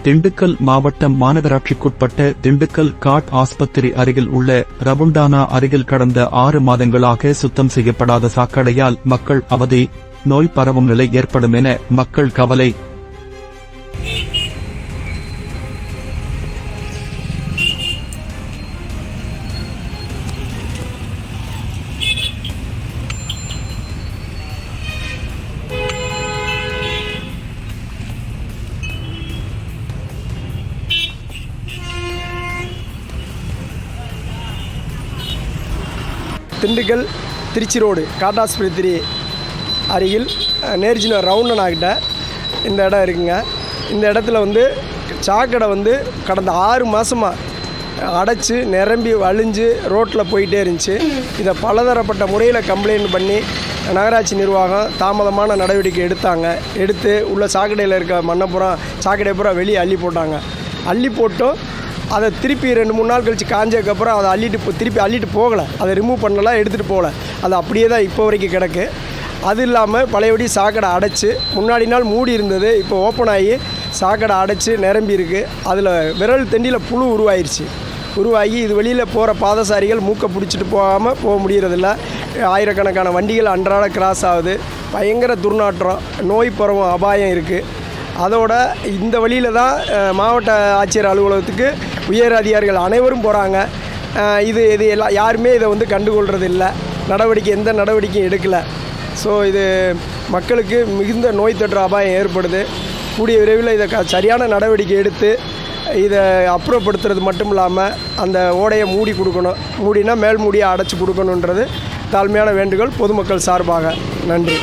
திண்டுக்கல் மாவட்டம் மாநகராட்சிக்குட்பட்ட திண்டுக்கல் காட் ஆஸ்பத்திரி அருகில் உள்ள ரபுண்டானா அருகில் கடந்த 6 மாதங்களாக சுத்தம் செய்யப்படாத சாக்கடையால் மக்கள் அவதி, நோய் பரவும் நிலை ஏற்படும் என மக்கள் கவலை. திண்டுக்கல் திருச்சி ரோடு காட்டாஸ்பத்திரி அருகில் நேர்ஜின ரவுண்டனாகிட்ட இந்த இடம் இருக்குங்க. இந்த இடத்துல சாக்கடை கடந்த 6 மாதமாக அடைச்சி நிரம்பி வழிஞ்சு ரோட்டில் போயிட்டே இருந்துச்சு. இதை பலதரப்பட்ட முறையில் கம்ப்ளைண்ட் பண்ணி நகராட்சி நிர்வாகம் தாமதமான நடவடிக்கை எடுத்து உள்ள சாக்கடையில் இருக்க மண்ணை பூரா சாக்கடை பூரா வெளியே அள்ளி போட்டாங்க. அள்ளி போட்டும் அதை திருப்பி 2-3 நாள் கழித்து காஞ்சதுக்கப்புறம் அதை திருப்பி அள்ளிட்டு போகலை, அதை ரிமூவ் பண்ணலாம், எடுத்துகிட்டு போகலை. அது அப்படியே தான் இப்போ வரைக்கும் கிடக்கு. அது இல்லாமல் பழையபடி சாக்கடை அடைச்சி முன்னாடி நாள் மூடி இருந்தது, இப்போ ஓப்பன் ஆகி சாக்கடை அடைச்சி நிரம்பி இருக்குது. அதில் விரல் தண்டியில் புழு உருவாகி இது வெளியில் போகிற பாதசாரிகள் மூக்கை பிடிச்சிட்டு போக முடியறதில்ல. ஆயிரக்கணக்கான வண்டிகள் அன்றாட கிராஸ் ஆகுது. பயங்கர துர்நாற்றம், நோய் பரவும் அபாயம் இருக்குது. அதோட இந்த வழியில் தான் மாவட்ட ஆட்சியர் அலுவலகத்துக்கு உயர் அதிகாரிகள் அனைவரும் போகிறாங்க. இது எல்லாம் யாருமே இதை கண்டுகொள்கிறது இல்லை, எந்த நடவடிக்கையும் எடுக்கலை. ஸோ இது மக்களுக்கு மிகுந்த நோய் தொற்று அபாயம் ஏற்படுது. கூடிய விரைவில் இதை சரியான நடவடிக்கை எடுத்து இதை அப்புறப்படுத்துறது மட்டும் இல்லாமல் அந்த ஓடையை மூடினா மேல் மூடியை அடைச்சி கொடுக்கணுன்றது தாழ்மையான வேண்டுகோள் பொதுமக்கள் சார்பாக. நன்றி.